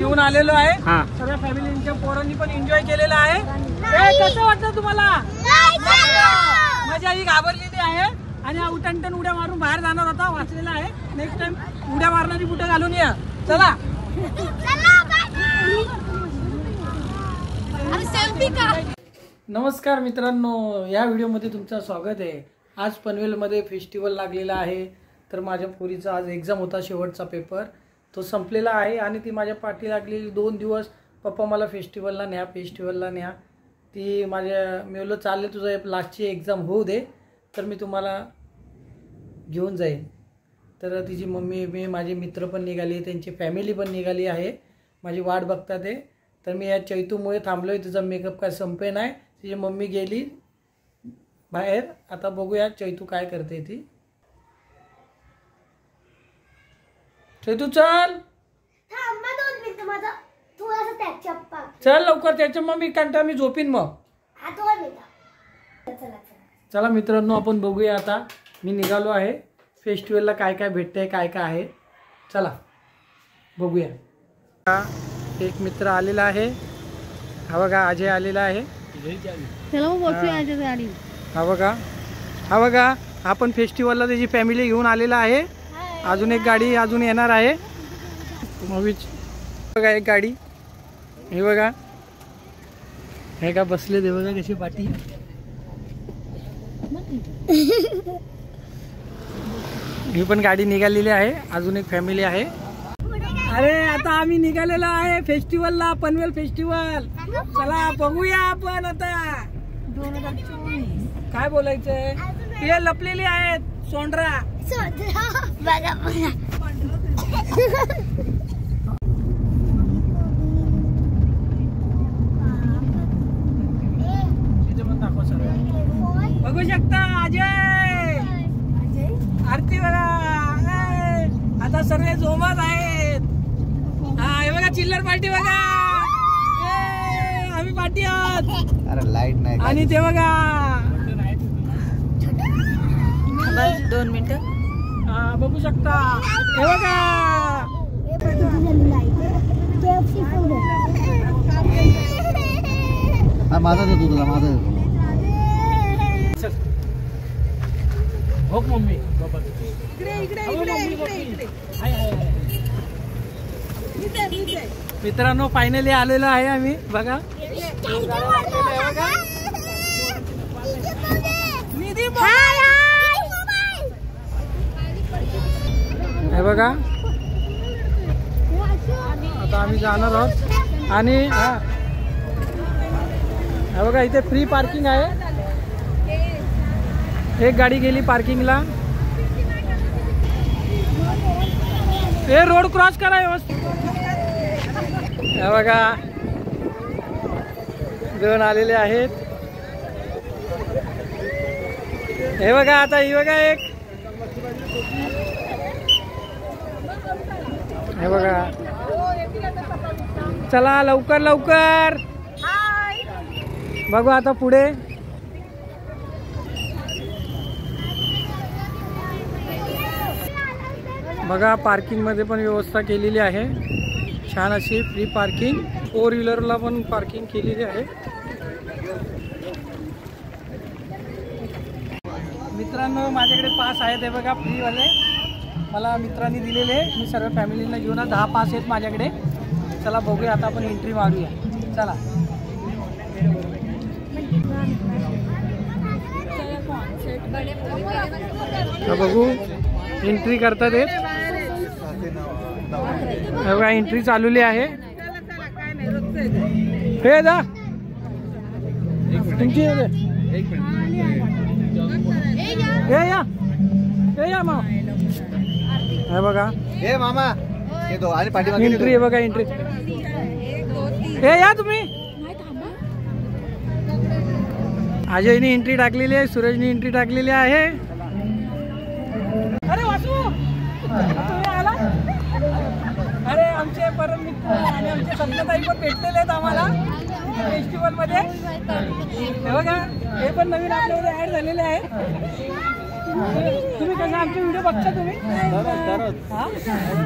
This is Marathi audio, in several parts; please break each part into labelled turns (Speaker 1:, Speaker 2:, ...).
Speaker 1: घेऊन आलेलो आहे। सगळ्या फॅमिलीच्या पोरांनी पण एन्जॉय केलेला आहे। कसं वाटतं तुम्हाला? मजा ही घाबरलेली आहे आणि हा उटणटण उड्या मारून बाहेर जाणार होता, वाचलेला आहे। नेक्स्ट टाइम उड्या मारणारी बुटं घालून या। चला नमस्कार मित्रांनो, या व्हिडिओमध्ये तुमचं स्वागत आहे। आज पनवेलमध्ये फेस्टिवल लागलेला आहे। तर माझ्या पोरीचा आज एक्झाम होता, शेवटचा पेपर तो संपलेला आहे आणि ती माझ्या पाठी लागलेली 2 दिवस, पप्पा मला फेस्टिवलला न्या। ती माझ्या मी बोललो चालले तुझं लास्टची एक्झाम होऊ दे तर मी तुम्हाला घेऊन जाईन। तर तिची मम्मी माझे मित्र पण निघाली, त्यांची फॅमिली पण निघाली आहे, माझी वाट बघतात आहे। तर मी या चैतूमुळे थांबलोय, तुझा मेकअप काय संपे नाही। तिची मम्मी गेली बाहेर, आता बघूया चैतू काय करते ती। चैतू चल चल लवकर, त्याच्या मम्मी कंटा मी झोपीन मग। चला मित्रांनो आपण बघूया, आता मी निघालो आहे फेस्टिवलला, काय काय भेटतंय काय काय आहे, चला बघूया। एक मित्र आलेला आहे, हा बघा अजय आलेला आहे। हा बघा आपण फेस्टिवलला त्याची फॅमिली घेऊन आलेला आहे। अजून एक गाडी अजून येणार आहे, बघा एक गाडी, हे बघा हे का बसले दे बघा कशी पाठी। ही पण गाडी निघालेली आहे, अजून एक फॅमिली आहे। अरे आता आम्ही निघालेलो आहे फेस्टिवलला, पनवेल फेस्टिवल। चला बघूया आपण आता काय बोलायचंय। ते लपलेले आहेत सोंडरा बघू शकता। अजय आरती बघा, आता सर्व जोमात आहेत। हा हे बघा चिल्लर पार्टी बघा, आम्ही पार्टी आहोत।
Speaker 2: अरे लाईट नाही
Speaker 1: आणि ते बघा
Speaker 3: 2 मिनिटं
Speaker 1: बघू शकता, हे बघा
Speaker 2: माझा देतो तुला, माझा देतो।
Speaker 1: हो मम्मी मित्रांनो फायनली आलेलो आहे आम्ही, बघा हे बघा आता आम्ही जाणार आहोत। आणि हे बघा इथे फ्री पार्किंग आहे, एक गाडी गेली पार्किंगला। हे रोड क्रॉस करा व्यवस्थित। हे बघा दोन आलेले आहेत, हे बघा आता ही बघा एक, हे बघा चला लवकर लवकर बघू आता पुढे। बघा पार्किंग मध्ये पण व्यवस्था केलेली आहे, छान अशी फ्री पार्किंग, 4 व्हीलरला पण पार्किंग केलेली आहे। मित्रांनो माझ्याकडे पास आहेत, हे बघा फ्री वाले, मला मित्रांनी दिलेले, मी सर्व फॅमिलीला घेऊन 10 पास आहेत माझ्याकडे। चला बघूया आता आपण एंट्री मारूया, चला बघू एंट्री करतात हे बघा, एंट्री चालवली आहे। हे दा तुमची या मामा, हे बघा
Speaker 2: हे मामा हे दो आणि पाठीमागे
Speaker 1: एंट्री आहे बघा, एंट्री हे या तुम्ही। अजयनी एंट्री टाकलेली आहे, सूरजनी एंट्री टाकलेली आहे। अरे वासू तुम्ही आला, अरे आमचे परम मित्र आणि आमचे सत्ताताई पण भेटलेले आहेत आम्हाला फेस्टिवल मध्ये। हे बघा हे पण नवीन आपल्यामध्ये ऍड झालेले आहेत। तुम्ही कसं आमचे व्हिडिओ बघता तुम्ही?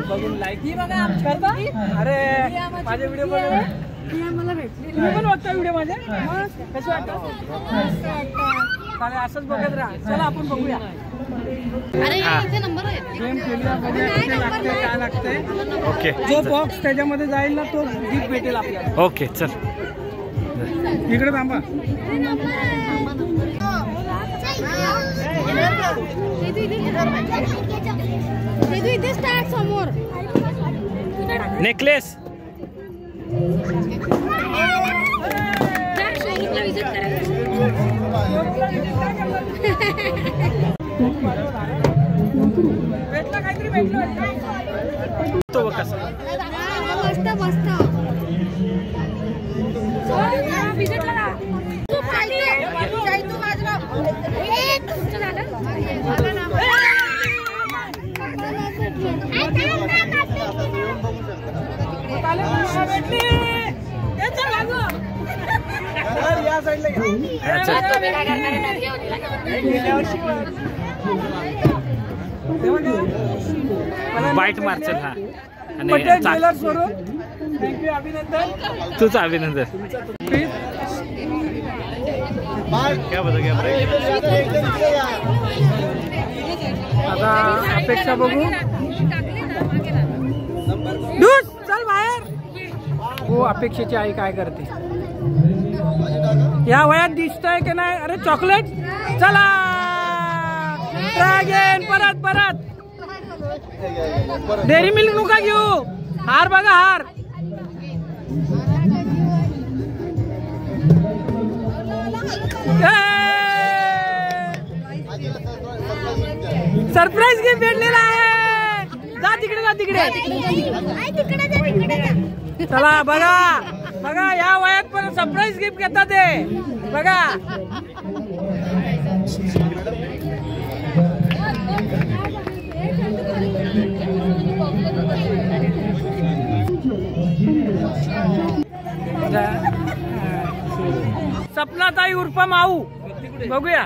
Speaker 1: बघून लाईक करता? अरे माझे व्हिडिओ बघा. तुम्ही पण बघता व्हिडिओ माझे? कसे वाटतं? चालेल, असंच बघत राहा. चला आपण बघूया. गेम खेळूया, बघूया कसे लागते, काय लागते.
Speaker 4: ओके,
Speaker 1: जो बॉक्स त्याच्यामध्ये जाईल ना तो गिफ्ट भेटेल आपल्याला.
Speaker 4: ओके चल
Speaker 1: इकडे थांबा.
Speaker 5: समोर
Speaker 4: नेकलेस.
Speaker 1: भेटला काहीतरी भेटलं.
Speaker 4: तो बघ कसा.
Speaker 5: मस्त मस्त.
Speaker 1: या साईडला
Speaker 4: बाईट मारचल. हा
Speaker 1: पटेल ज्वेलर्स वरून थँक्यू, अभिनंदन.
Speaker 4: तुझं अभिनंदन.
Speaker 1: आता अपेक्षा बघू. डूस चल बाहेर. हो, अपेक्षेची आई काय करते या वयात दिसतंय की नाही? अरे चॉकलेट. चला ड्रॅगन. परत परत डेअरी मिल्क नका घेऊ. हार बघा, हार. सरप्राईज गिफ्ट भेटलेला आहे. जा तिकडे, जा तिकडे. चला बघा बघा, या वयात पण सरप्राईज गिफ्ट घेतात ते. बघा सपनाताई उर्फ माऊ. बघूया.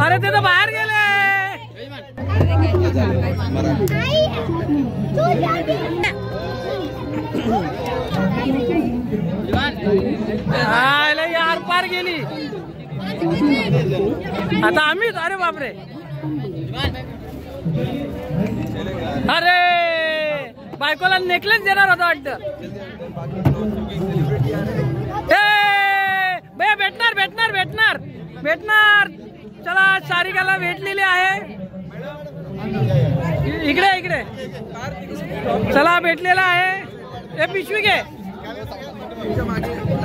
Speaker 1: अरे ते तर बाहेर गेले. यार पार गेली. आता आम्ही. अरे बापरे. अरे बायकोला नेकलेस देणार होता वाटतं. भैया भेटणार भेटणार भेटणार भेटणार. चला सारिकाला भेटलेली आहे. इकडे इकडे. चला भेटलेला आहे. हे पिशवी घे.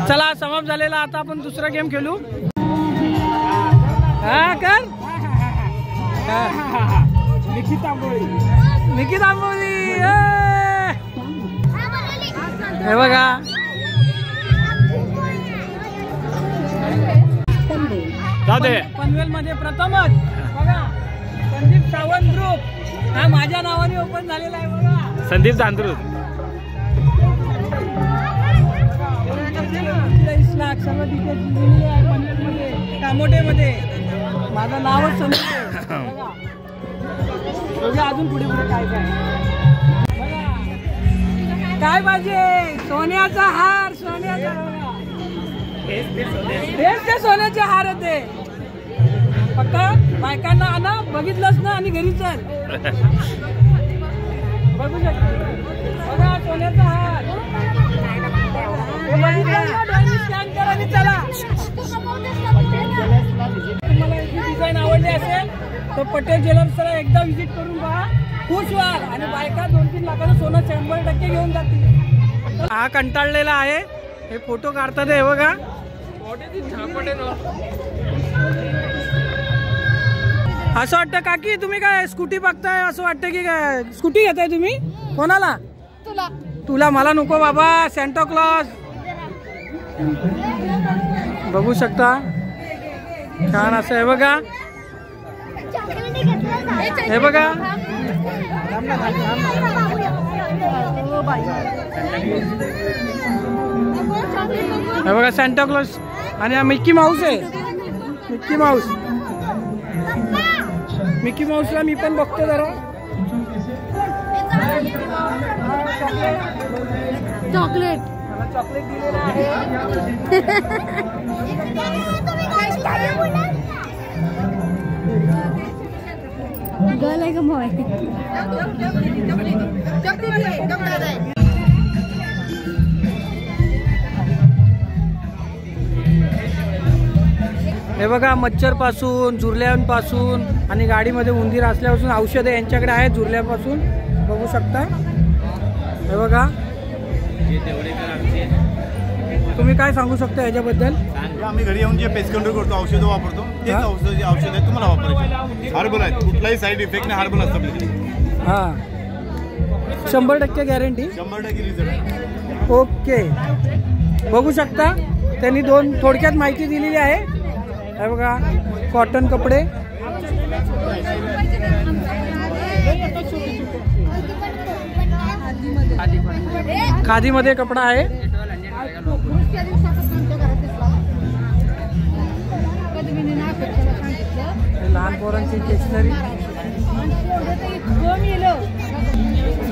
Speaker 1: चला समाप्त झालेला. आता आपण दुसरा गेम खेळू. हा कर. निकिता आंबोली. हे बघा. पनवेल मध्ये प्रथमच बघा संदीप सावंत ग्रुप हा माझ्या नावाने ओपन झालेला आहे. बघा
Speaker 4: संदीप चांद्रूत.
Speaker 1: 30 लाख सर्व डिटेल्स दिलेली आहे पनवेलमध्ये, कामोठेमध्ये. माझं नावच संदीप आहे. बघा अजून पुढे पुढे काय काय. बघा काय पाहिजे. सोन्याचा हार. सोन्याचा ते सोन्याचे हार होते. फक्त बायकांना आणा. बघितलंच ना आणि घरी चल. बघू शकतो. बघा सोन्याचा हार. स्कॅन करा आणि चला. तुम्हाला ही डिझाईन आवडली असेल तर पटेल ज्वेलर्सला एकदा व्हिजिट करून पहा. खुश व्हाल. आणि बायका 2-3 लाखाचं सोनं 100% घेऊन जातील. हा कंटाळलेला आहे. हे फोटो काढतात हे बघा. असं वाटतं काकी तुम्ही काय स्कूटी बघताय? असं वाटतं की काय स्कूटी घेताय तुम्ही? कोणाला? तुला. मला नको बाबा. Santa clause. बघू शकता छान असं आहे बघा. हे बघा. हे बघा सॅन्टा क्लॉज. आणि हा मिक्की माऊस आहे. Mickey Mouse. मिकी माऊसला मी पण बघतो जरा.
Speaker 5: चॉकलेट
Speaker 1: मला चॉकलेट दिलेलं आहे.
Speaker 5: गर्ल आहे का बॉय?
Speaker 1: हे बघा, मच्छर पासून, झुरल्यांपासून आणि गाडीमध्ये उंदीर असल्यापासून औषधं यांच्याकडे आहेत. झुरल्यापासून बघू शकता. हे बघा, तुम्ही काय सांगू शकता याच्याबद्दल?
Speaker 2: आम्ही घरी येऊन जे पेस्ट कंट्रोल करतो, औषधं वापरतो, तेच औषध आहे तुम्हाला वापरायचे. हार्बल आहे, कुठलाही साईड इफेक्ट नाही. हार्बल असतं आपल्याकडे.
Speaker 1: हां, 100% गॅरंटी.
Speaker 2: 100% रिझल्ट आहे.
Speaker 1: ओके, बघू शकता त्यांनी दोन थोडक्यात माहिती दिलेली आहे. हे बघा, कॉटन कपडे, खादीमध्ये कपडा आहे. लहान पोरांची स्टेशनरी.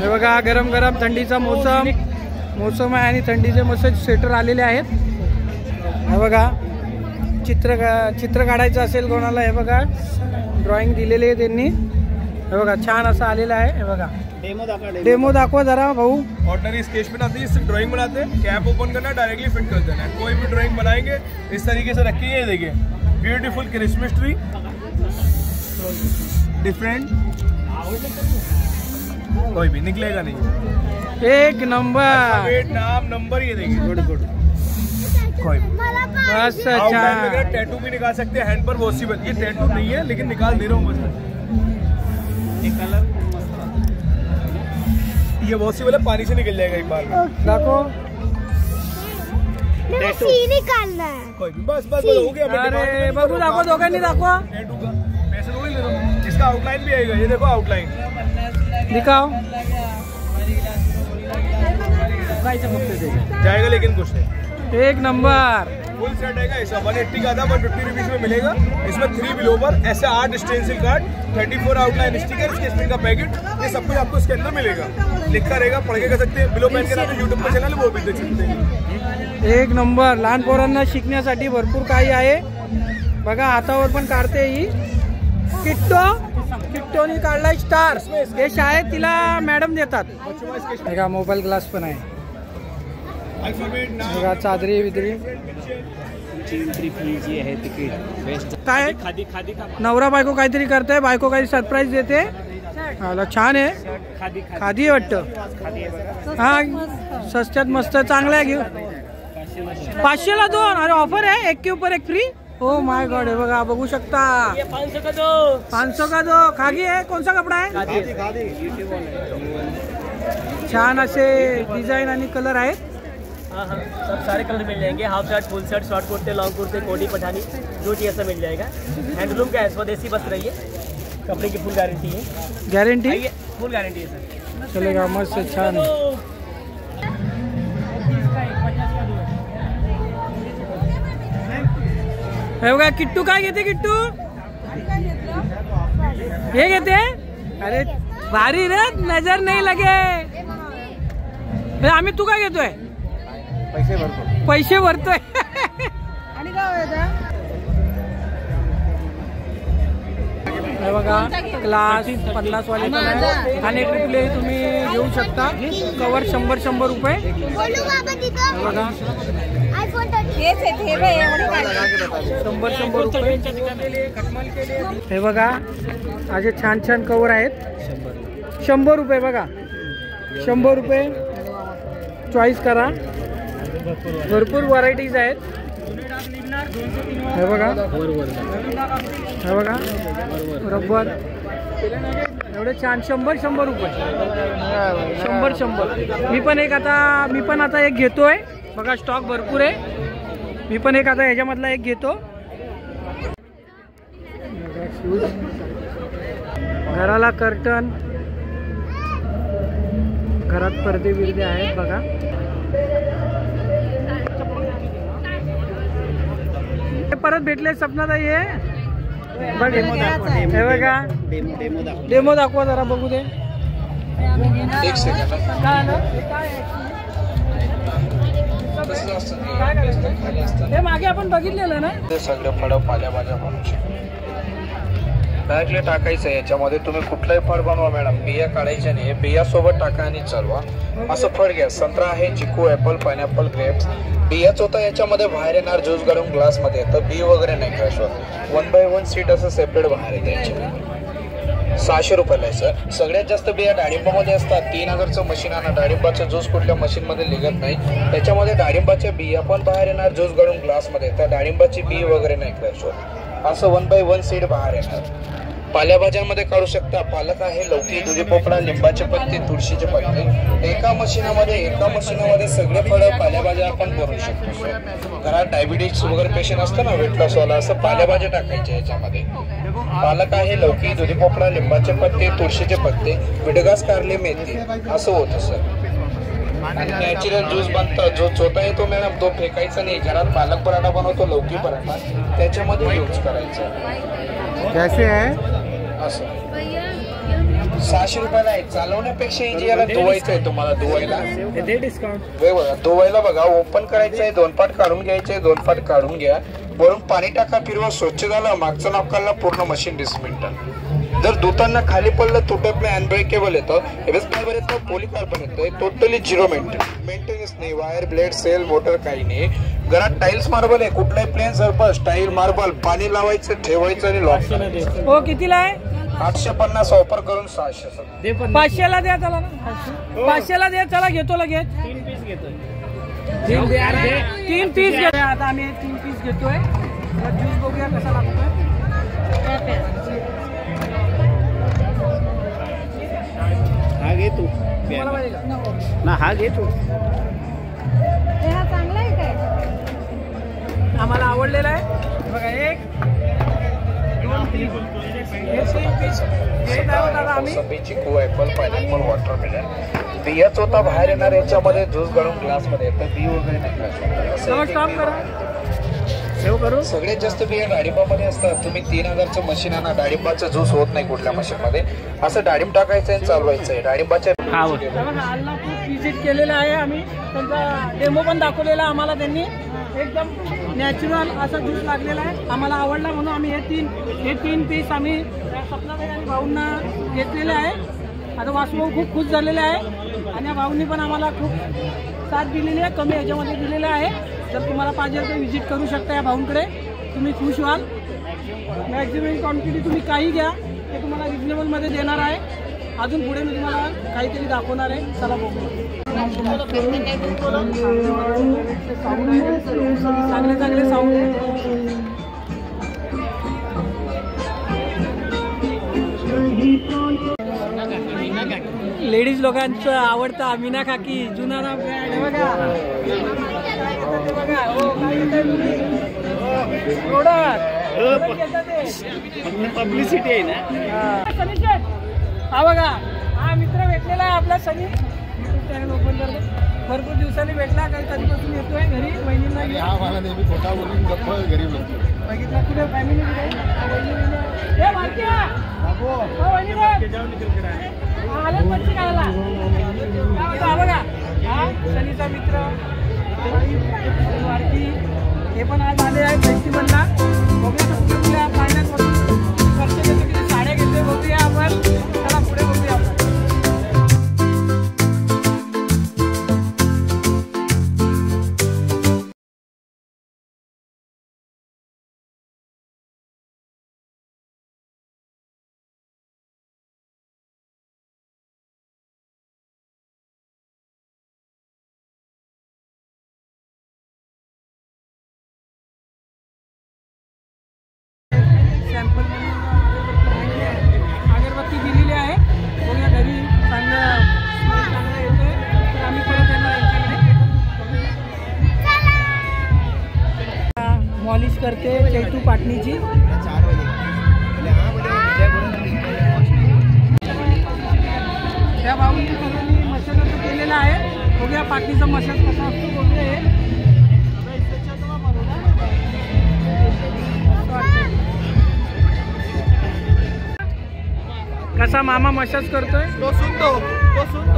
Speaker 1: हे बघा, गरम गरम थंडीचा मोसम आहे आणि थंडीचे मस्त स्वेटर आलेले आहेत. हे बघा, चित्र काढायचं असेल कोणाला, हे बघा ड्रॉइंग दिलेली आहे त्यांनी. हे बघा, छान असं आलेलं आहे. हे बघा, डेमो दाखवा जरा भाऊ.
Speaker 6: ऑर्डिनरी स्केच पेन आती है, इससे ड्राइंग बनाते हैं. कैप ओपन करना, डायरेक्टली फिट कर देना है. कोई भी ड्राइंग बनाएंगे इस तरीके से रखिए. ये देखिए, ब्यूटीफुल क्रिसमस ट्री, डिफरेंट, कोई भी निकलेगा नहीं.
Speaker 1: एक नंबर.
Speaker 6: वेट, नाम, नंबर, ये देखिए. गुड. कोई भी
Speaker 1: बस
Speaker 6: आउटलाइन वगैरह
Speaker 1: अच्छा.
Speaker 6: टैटू भी निकाल सकते हैं. हैंड पर वॉशिबल. ये टैटू नहीं है लेकिन निकाल दे रहा हूँ बस. ये कलर ये वॉशिबल है, पानी से निकल जाएगा एक बार में.
Speaker 1: दाखव.
Speaker 5: सी निकालना है.
Speaker 6: कोई भी बस हो गया.
Speaker 1: अरे बघू, दाखव, दोघांनी दाखवा.
Speaker 6: टैटू का पैसे थोड़ी ले लो. इसका आउटलाइन भी आएगा. ये देखो आउटलाइन
Speaker 1: दिखाओ.
Speaker 6: जाएगा लेकिन कुछ नहीं.
Speaker 1: एक नंबर.
Speaker 6: फुल सेट आएगा. ऐसा 180 का था, 150 रुपीज में मिलेगा. इसमें 3 बिल ओवर, ऐसे 8 stencil card, 34 outline sticker, sketch pen का पैकेट, ये सब कुछ आपको इसके अंदर मिलेगा. लिखा रहेगा, पढ़ के कर सकते हैं. बिलो पेन के नाम यूट्यूब पर चैनल, वो भी देख सकते हैं.
Speaker 1: एक नंबर. लहान पोरांना शिकण्यासाठी भरपूर काही आहे. बघा, हातावर पण काढते ही. किट्टोनी काढलाय स्टार. हे शाळेत तिला मॅडम देतात. बघा, मोबाईल ग्लास पण आहे. बघा, चादरी विदरी काय. नवरा बायको काहीतरी करताय. बायको काही सरप्राईज देते. छान आहे. खादी वाटतं. हा, स्वस्तात मस्त, चांगलं आहे. घेऊ 500ला 2. अरे ऑफर आहे, एक के ऊपर एक फ्री. Oh my God. हे बघा, बघू शकता. 500 का 2. खादी आहे. कोणता कपडा आहे? छान असे डिझाईन आणि कलर आहेत.
Speaker 7: हाँ, सब सारे कलर मिल जाएंगे. हाफ शर्ट, फुल शर्ट, शॉर्ट कुर्ते, लॉन्ग कुर्ते, कोटी, पठानी, जो चाहिए सब मिल जाएगा. हैंडलूम का है, स्वदेशी वस्त्र है. कपड़े की फुल गारंटी है.
Speaker 1: गॅरंटी
Speaker 7: फुल गारंटी है सर.
Speaker 1: चलेगा, मस्त, छान. हे बघा, किट्टू काय घेते? किट्टू हे घेते. अरे भारी रे, नजर नाही लगे. आम्ही तू काय घेतोय? पैसे भरतोय. हे बघा, क्लास 50 वाले पण आहे. आणि कुठले तुम्ही घेऊ शकता. कवर 100 रुपये. बघा, 100 रुपये. हे बघा, असे छान छान कवर आहेत. 100 रुपये. बघा, 100 रुपये. चॉईस करा. भरपूर व्हरायटीज आहेत. हे बघा, हे बघा, रबर एवढे छान. 100 रुपये. 100. मी पण आता एक घेतोय. बघा, स्टॉक भरपूर आहे. मी पण एक आता ह्याच्यामधला एक घेतो. घराला कर्टन, घरात पडदे बिरदे आहेत. बघा, परत भेटले सपनाताई. बघ हे बघा डेमो दाखवा जरा बघू दे.
Speaker 6: एक सेकंड
Speaker 1: काय आलं काय हे मागे आपण बघितलेलं ना.
Speaker 6: ते सगळे फळं पालेभाज्या बनवू शकतो. डायरेक्टली टाकायचं आहे याच्यामध्ये. तुम्ही कुठलाही फळ बनवा मॅडम, बिया काढायच्या नाही, बिया सोबत टाका आणि चालवा. असं फळ घ्या, संत्रा आहे, चिकू, ऍपल, पायनॅपल, ग्रेप्स. बियाच होता याच्यामध्ये बाहेर येणार, ज्यूस काढून ग्लासमध्ये येतं, बी वगैरे नाही क्रॅश होत. 1 by 1 सीट असं सेपरेट बाहेर येतं याच्यामध्ये. 600 रुपयाला आहे सर. सगळ्यात जास्त बिया डाळिंबामध्ये असतात. 3000चं मशीन आणा. डाळिंबाचं ज्यूस कुठल्या मशीनमध्ये निघत नाही. त्याच्यामध्ये डाळिंबाच्या बिया पण बाहेर येणार, ज्यूस काढून ग्लासमध्ये. त्या डाळिंबाची बी वगैरे नाही क्रॅश होत. असं 1 by 1 सीट बाहेर येणार. पालेभाज्यांमध्ये काढू शकता. पालक आहे, लौकी, दुधी पोपळा, लिंबाचे पत्ते, तुळशीचे पत्ते. एका मशीनामध्ये सगळे फळं पालेभाज्या आपण करू शकतो. घरात डायबिटीज वगैरे पेशंट असतं ना, वेट लॉस वाला, असं पालेभाज्या टाकायच्या याच्यामध्ये. पालक आहे, लौकी, दुधी पोपळा, लिंबाचे पत्ते, तुळशीचे पत्ते, मिडगास, कारले, मेथी. असं होतं सर. आणि नॅचरल ज्यूस बनतं. जो चोथा येतो मॅडम तो फेकायचा नाही. घरात पालक पराठा बनवतो, लौकी पराठा, त्याच्यामध्ये यूज करायचा.
Speaker 1: कैसे आहे
Speaker 6: असं 600 रुपयाला आहे. चालवण्यापेक्षा इजी. याला धुवायचं आहे तुम्हाला. धुवायला बघा, धुवायला बघा, ओपन करायचं आहे, 2 पाट काढून घ्यायचे, 2 पाट काढून घ्या, वरून पाणी टाका, फिरवा, स्वच्छ झालं. मागचं नाव काढला, पूर्ण मशीन डिसमेंटल. जर धुताना खाली पडलं तुटत नाही, अनब्रेकेबल येतं, एवरेस्ट फायबर येतं, पॉलीकार्बन येतं, टोटली 0 मेंटेनन्स नाही. वायर, ब्लेड, सेल, मोटर काही नाही. घरात टाईल्स मार्बल आहे, कुठलाही प्लेन सरफेस, टाईल मार्बल, पाणी लावायचं, ठेवायचं आणि लॉक करायचं.
Speaker 1: हो कितीला आहे?
Speaker 6: 850 ऑफर करून 600.
Speaker 1: 500ला द्या त्याला ना. 500ला द्या, चला घेतो लगेच. 3 पीस घेतो. आता आम्ही 3 पीस घेतोय. ज्यूस बघूया कसा लागतोय.
Speaker 4: हा घे तू ना, हा घे तू.
Speaker 5: हा चांगला आहे काय?
Speaker 1: आम्हाला आवडलेला आहे बघा. 1 2 3 पीस.
Speaker 6: चिकू, ऍपल, पायनॅपल, वॉटरमेलन. बियाच होता बाहेर येणार, याच्यामध्ये ज्यूस काढून ग्लासमध्ये येतं, बी वगैरे नाही.
Speaker 1: काम करा, सेव करू.
Speaker 6: सगळ्यात जास्त बिया डाळिंबामध्ये असतात. तुम्ही 3000चं मशीन आणा, डाळिंबाचं ज्यूस होत नाही कुठल्या मशीनमध्ये. असं डाळिंब टाकायचं आहे, चालवायचं आहे. डाळिंबाच्या
Speaker 1: हॉलला खूप विजिट केलेला आहे आम्ही. त्यांचा डेमो पण दाखवलेला आम्हाला त्यांनी. एकदम नॅचरल असा ज्यूस लागलेला आहे. आम्हाला आवडला म्हणून आम्ही हे तीन पीस आम्ही सपनाताई आणि भाऊंना घेतलेले आहे. आता वासभाऊ खूप खुश झालेले आहे आणि या भाऊंनी पण आम्हाला खूप साथ दिलेली आहे, कमी ह्याच्यामध्ये दिलेलं आहे. जर तुम्हाला पाहिजे तर विजिट करू शकता या भाऊंकडे, तुम्ही खुश व्हाल. मॅक्झिमम क्वांटिटी तुम्ही काही घ्या, ते तुम्हाला रिजनेबलमध्ये देणार आहे. अजून पुढे मी तुम्हाला काहीतरी दाखवणार आहे. चला बघू. चांगले चांगले साऊंड आहे. लेडीज लोकांचं आवडतं अमिना काकी, जुना नाव ब्रँड बघा.
Speaker 4: पब्लिसिटी आहे ना.
Speaker 1: हा बघा, हा मित्र भेटलेला आहे आपला सनी. ओपन करतो. भरपूर दिवसांनी भेटला, काही कधीपासून येतोय घरी. बहिणींना बघितला कुठे फॅमिली आलं मच्छी खायला. बघा हा सनीचा मित्र भारती, हे पण आज आले आहेत फेस्टिवलला. बघूया पाण्यात खर्च घेतो, किती साड्या घेतोय बघूया आपण. चला पुढे बघूया आपण. सॅम्पल अगरबत्ती दिलेली आहे. बघूया घरी चांगला येतोय तर आम्ही परत येणार यांच्याकडे. मॉलिश करते चैतू पाटणीची. त्या भाऊनी सगळ्यांनी मसाज केलेला आहे. बघूया पाटणीचा मसाज कसा असतो बघूया. हे कसा मामा मसाज करतोय
Speaker 6: तो सुनतो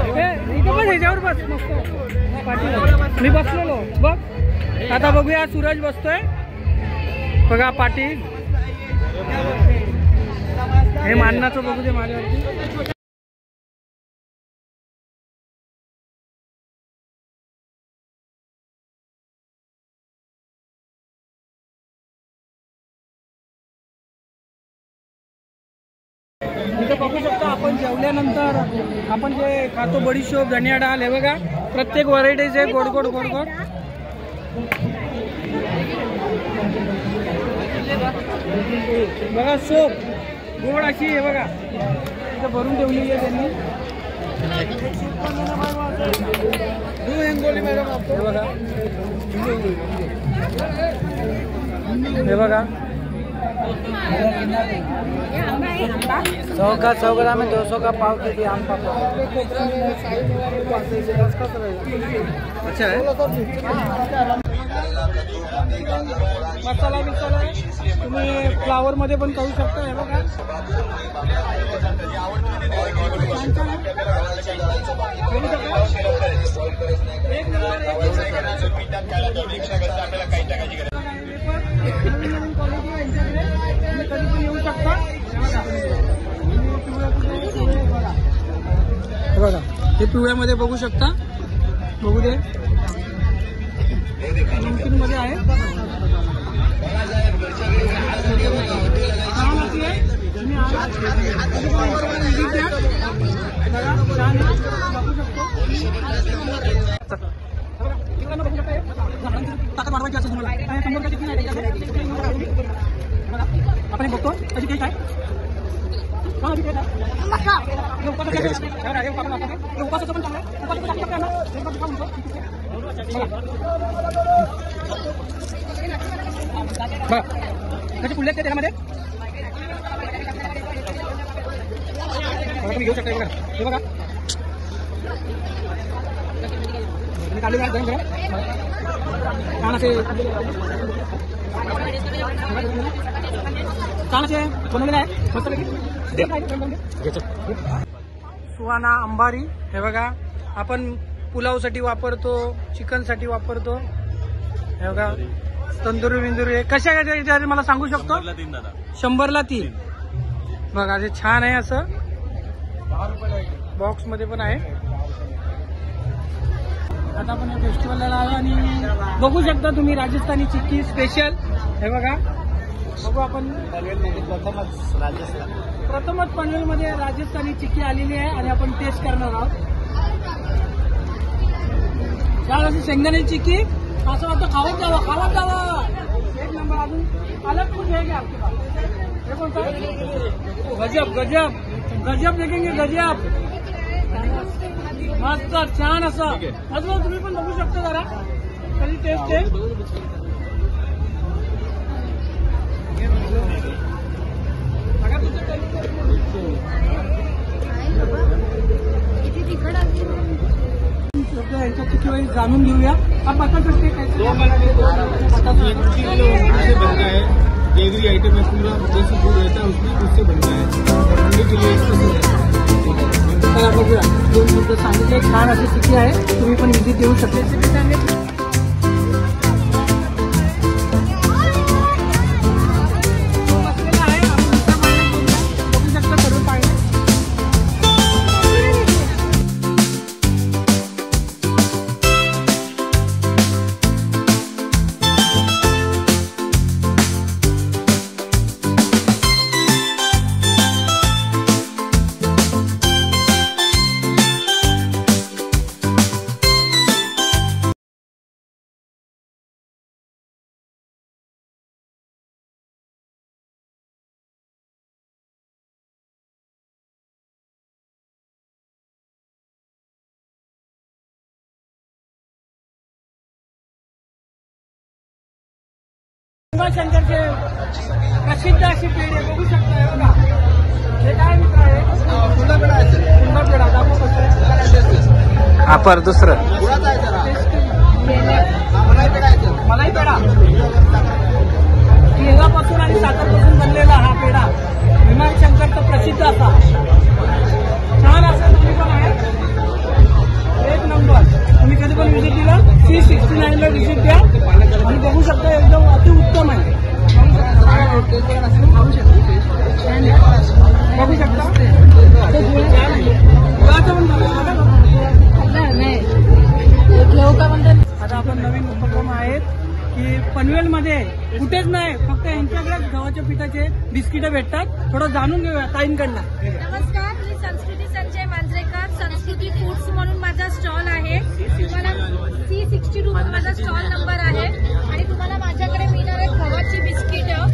Speaker 1: इथे बस ह्याच्यावर बस मस्त पाटील मी बसलेलो बघ आता बघूया सूरज बसतोय बघा पाटील हे माननाचं बघू दे माझ्यावरती इथे बघू शकतो आपण जेवल्यानंतर आपण जे खातो बडीशोप धनिया डाळ हे बघा प्रत्येक व्हरायटीज आहे गोड गोड गोड गोड बघा सोप गोड अशी आहे बघा इथे भरून ठेवलेली आहे त्यांनी हे बघा 100 ग्राम में 200 का पाव के जी आम पापड़ अच्छा है मसाला बिसाला तुम्ही फ्लावर मध्ये पण खाऊ शकता हे बघा कधी पण येऊ शकता बघा हे पिवळ्यामध्ये बघू शकता बघू दे नमकीन मध्ये आहे आपण बघतो त्याची टेस्ट आहे उपासाचं पण चांगलं त्याची फुले त्याच्यामध्ये तुम्ही घेऊ शकता हे बघा तुम्ही काढले गरम गरम छान असे बनवलेलं आहे सुहाना अंबारी हे बघा आपण पुलावसाठी वापरतो चिकनसाठी वापरतो हे बघा तंदुरी विंदुरी कशा मला सांगू शकतो 100ला 3 बघा ते छान आहे असं बॉक्स मध्ये पण आहे आता आपण या फेस्टिवलला आलो आणि बघू शकता तुम्ही राजस्थानी चिक्की स्पेशल हे बघा बघू आपण प्रथमच पनवेलमध्ये राजस्थानी चिक्की आलेली आहे आणि आपण टेस्ट करणार आहोत काय अशी शेंगदाण्याची चिक्की असं वाटतं खावत जावं एक नंबर अजून अलग कुछ है क्या आपके पास हे कोणता गजब गजब गजब देखेंगे गजब मस्त छान असं अजून तुम्ही पण बघू शकता जरा कधी टेस्ट आहे जाणून घेऊया आप बता सकते
Speaker 6: बनता है एवरी आइटम है पूरा जैसे फूड रहता है उससे बनता है ठंडे के लिए
Speaker 1: बघूया 2 मिनिटं सांगितले छान अशी चिक्की आहे तुम्ही पण विजिट देऊ शकता शंकरचे प्रसिद्ध अशी पेढे बघू शकता बघा हे काय मित्र आहे पुन्हा पेढा दाखवू कसं अपर दुसरं मलाई पेढा केळापासून आणि साखरपासून बनलेला हा पेढा विमान शंकरचा प्रसिद्ध असा केएफसी लाईनला व्हिजिट द्या आणि बघू शकता एकदम अतिउत्तम आहे. बघू शकता आता आपण नवीन उपक्रम आहेत की पनवेलमध्ये कुठेच नाही, फक्त यांच्याकडे गव्हाच्या पिठाचे बिस्किटं भेटतात. थोडं जाणून घेऊया ताईंकडनं.
Speaker 5: नमस्कार, मी संस्कृती संजय मांजरेकर. संस्कृती फूड्स म्हणून माझा स्टॉल आहे. तुम्हाला C62 म्हणून माझा स्टॉल नंबर आहे आणि तुम्हाला माझ्याकडे मिळणार आहेत गव्हाची बिस्किटं.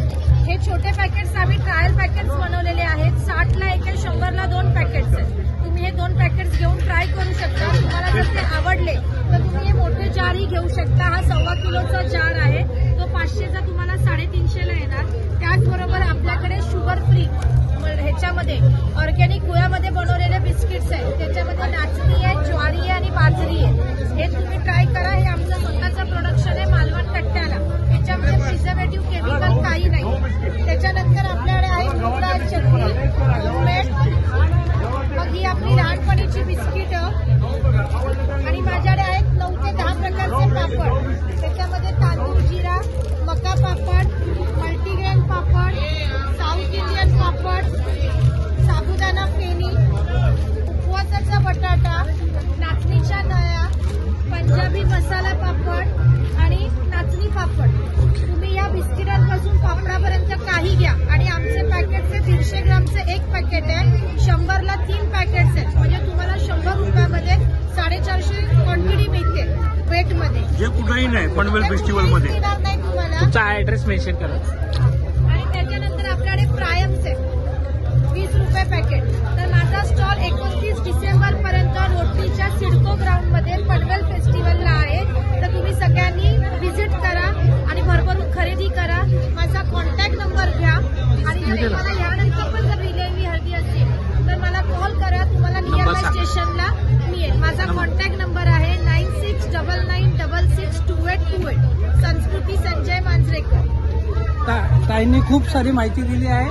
Speaker 5: हे छोटे पॅकेट्स आम्ही ट्रायल पॅकेट्स बनवलेले आहेत. 60ला एक आहे, 100ला 2 पॅकेट्स आहेत. तुम्ही हे 2 पॅकेट्स घेऊन ट्राय करू शकता. तुम्हाला जर ते आवडले तर तुम्ही हे मोठे जारही घेऊ शकता. हा 1.25 किलोचा जार आहे, तो 500चा तुम्हाला 350ला येणार. त्याचबरोबर आपल्याकडे शुगर फ्री ह्याच्यामध्ये ऑर्गॅनिक गुळामध्ये बनवलेले बिस्किट्स आहेत. त्याच्यामध्ये नाचणी आहे, ज्वारी आहे आणि बाजरी आहे. हे तुम्ही ट्राय करा. हे आमचं स्वतःचं प्रोडक्शन आहे मालवण कट्ट्याला. याच्यामध्ये प्रिझर्वेटिव्ह केमिकल काही नाही. त्याच्यानंतर आपल्याकडे आहे मुगडाळ चटणी, मीठ. मग ही आपली लहानपणीची बिस्किटं आणि माझ्याकडे आहेत 9 ते 10 प्रकारचे पापड. त्याच्यामध्ये तांदूळ जिरा, मका पापड, मल्टीग्रेन पापड, साऊथ इंडियन पापड, साबुदाणा फेणी, उपवासाचा बटाटा, नाचणीच्या नळ्या, पंजाबी मसाला पापड आणि नाचणी पापड. तुम्ही या बिस्किटांपासून पापडापर्यंत काही घ्या आणि आमचे पॅकेटचे 150 ग्रामचे एक पॅकेट आहे. 100ला 3 पॅकेट्स आहेत. म्हणजे तुम्हाला 100 रुपयामध्ये 450 क्वांटिटी मिळते वेटमध्ये.
Speaker 6: जे कुठेही नाही पनवेल फेस्टिवलमध्ये.
Speaker 5: नाही तुम्हाला
Speaker 4: तुमचा ऍड्रेस मेन्शन करा.
Speaker 5: आणि त्याच्यानंतर आपल्याकडे प्रायम्स आहे 20 रुपये पॅकेट. तर माझा स्टॉल 29 डिसेंबर पर्यंत रोटरीच्या सिडको ग्राउंडमध्ये पनवेल फेस्टिवलला आहे. तर तुम्ही सगळ्यांनी व्हिजिट करा आणि भरभरून खरेदी करा. माझा कॉन्टॅक्ट नंबर घ्या आणि जर तुम्हाला यानंतर पण जर रिलेव्ही हवी असेल तर मला कॉल करा. तुम्हाला नियरबाय स्टेशनला मिळेल. माझा कॉन्टॅक्ट नंबर आहे 9699662828. संस्कृती संजय मांजरेकर.
Speaker 1: ताईंनी खूप सारी माहिती दिली आहे.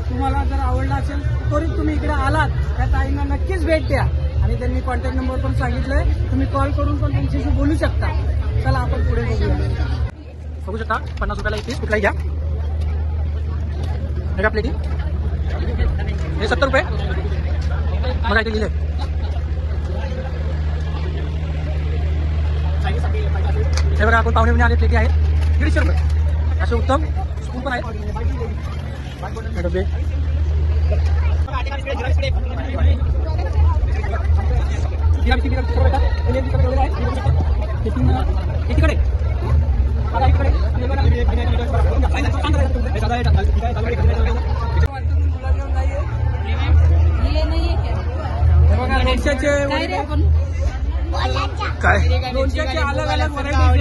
Speaker 1: तुम्हाला जर आवडला असेल तरी तुम्ही इकडे आलात त्या ताईंना नक्कीच भेट द्या आणि त्यांनी कॉन्टॅक्ट नंबर पण सांगितलंय. तुम्ही कॉल करून पण त्यांच्याशी बोलू शकता. चला आपण पुढे बघूया. बघू शकता 50 रुपयाला एक पीस कुठलाही घ्या. एका प्लेटी हे 70 रुपये. मला इथे लिहिले हे बघा. आपण पाहुणे आले प्लेटी आहेत 150 रुपये. असे उत्तम स्पून पण आहेत. डबे एकीकडे काय लोणच्याचे अलग अलग व्हरायटी.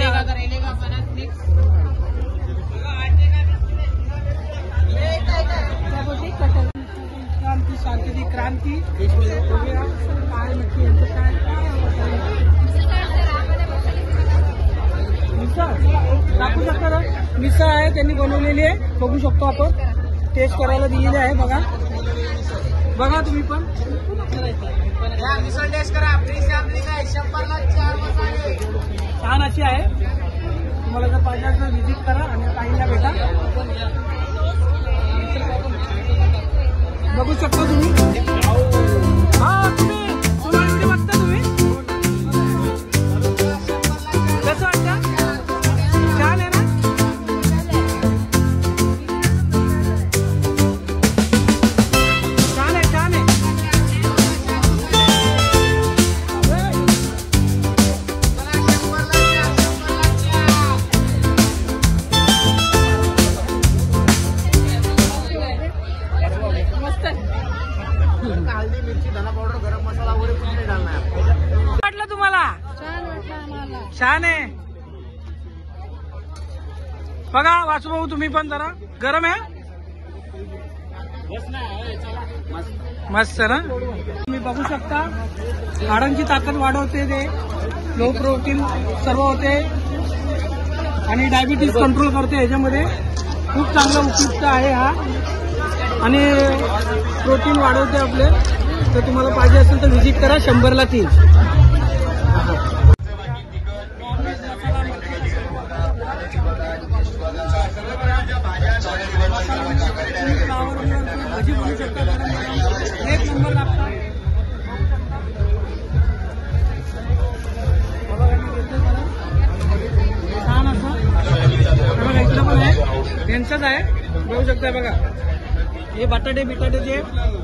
Speaker 1: क्रांती शांती क्रांती काय नक्की यांचं काय दाखवू शकता ना. मिसळ आहे त्यांनी बनवलेली आहे. बघू शकतो आपण. टेस्ट करायला दिलेली आहे. बघा बघा तुम्ही पण मिसळ टेस्ट करा. छान अशी आहे. तुम्हाला जर पाहिजे तर व्हिजिट करा आणि ताईंना भेटा. बघू शकता तुम्ही. हा तुम्ही सोनालीकडे बघता तुम्ही. कसं वाटतं? छान आहे ना. छान आहे छान आहे.
Speaker 4: हल्दी मिरची धना पावडर गरम मसाला वगैरे कुछ नहीं डालना है.
Speaker 1: वाटलं तुम्हाला?
Speaker 5: छान वाटलं आम्हाला.
Speaker 1: छान आहे. बघा वासू भाऊ तुम्ही पण जरा. गरम आहे मस्त ना. तुम्ही बघू शकता हाडांची ताकद वाढवते ते. लो प्रोटीन सर्व होते आणि डायबिटीज कंट्रोल करते. ह्याच्यामध्ये खूप चांगला उपयुक्त आहे हा आणि प्रोटीन वाढवते आपले. तर तुम्हाला पाहिजे असेल तर व्हिजिट करा. 100ला 3. भजी बनवू शकता, एक नंबर लागतात. छान असं बघा, इकडं पण आहे, त्यांचंच आहे, बघू शकताय बघा. हे बटाटे बिटाटेचे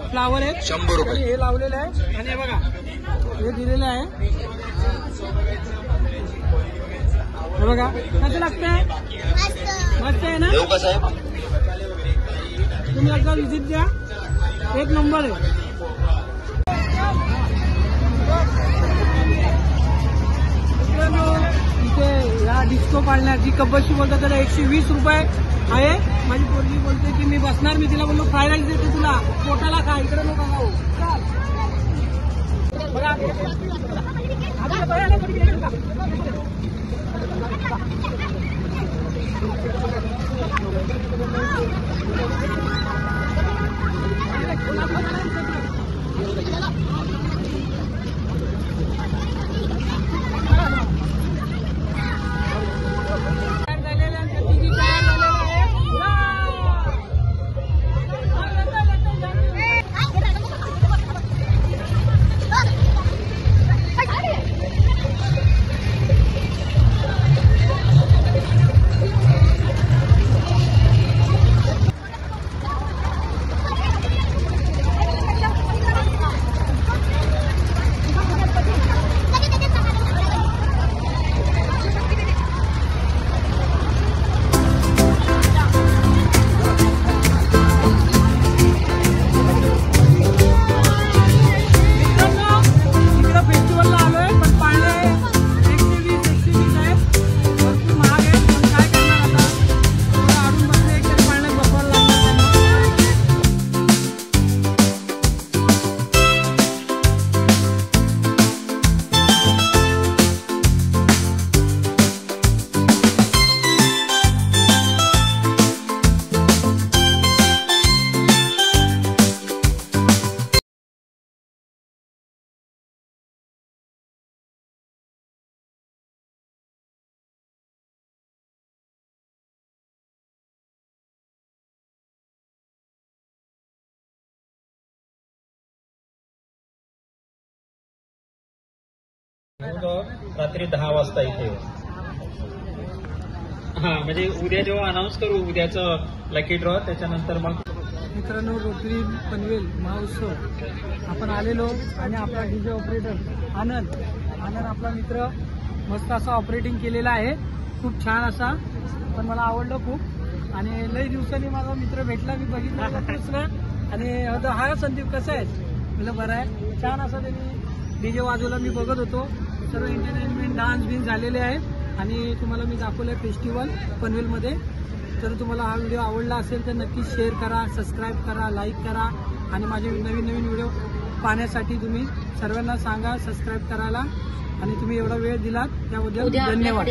Speaker 1: फ्लावर आहेत, 100 रुपये हे लावलेलं आहे. आणि हे बघा हे दिलेलं आहे, हे बघा कसं लागतंय, मस्त आहे ना. तुम्ही एकदा विजिट द्या, एक नंबर आहे. इथे या डिस्को पाळण्यात जी कब्बशी बोलतात त्याला 120 रुपये आहे. माझी पोरगी बोलते की मी बसणार, मी तिला बोललो फ्राय राईस देते तुला, पोटाला खा, इकडे नको खाऊ. बघा
Speaker 8: रात्री 10 वाजता इथे. हा म्हणजे उद्या जेव्हा अनाऊन्स करू उद्याचं लकी ड्रॉ, त्याच्यानंतर मग.
Speaker 1: मित्रांनो, रोटरी पनवेल महोत्सव आपण आलेलो आणि आपला डीजे ऑपरेटर आनंद आपला मित्र मस्त असा ऑपरेटिंग केलेला आहे, खूप छान असा, पण मला आवडलं खूप. आणि लई दिवसांनी माझा मित्र भेटला, मी बघितलं आणि हा संदीप कसा आहे, मला बरं आहे, छान असा त्यांनी डीजे वाजवला. मी बघत होतो, सर्व एंटरटेनमेंट डान्स बिन्स झालेले आहेत आणि तुम्हाला मी दाखवलं आहे फेस्टिवल पनवेलमध्ये. जर तुम्हाला हा व्हिडिओ आवडला असेल तर नक्की शेअर करा, सबस्क्राईब करा, लाईक करा आणि माझे नवीन व्हिडिओ पाहण्यासाठी तुम्ही सर्वांना सांगा सबस्क्राईब करायला. आणि तुम्ही एवढा वेळ दिलात त्याबद्दल धन्यवाद.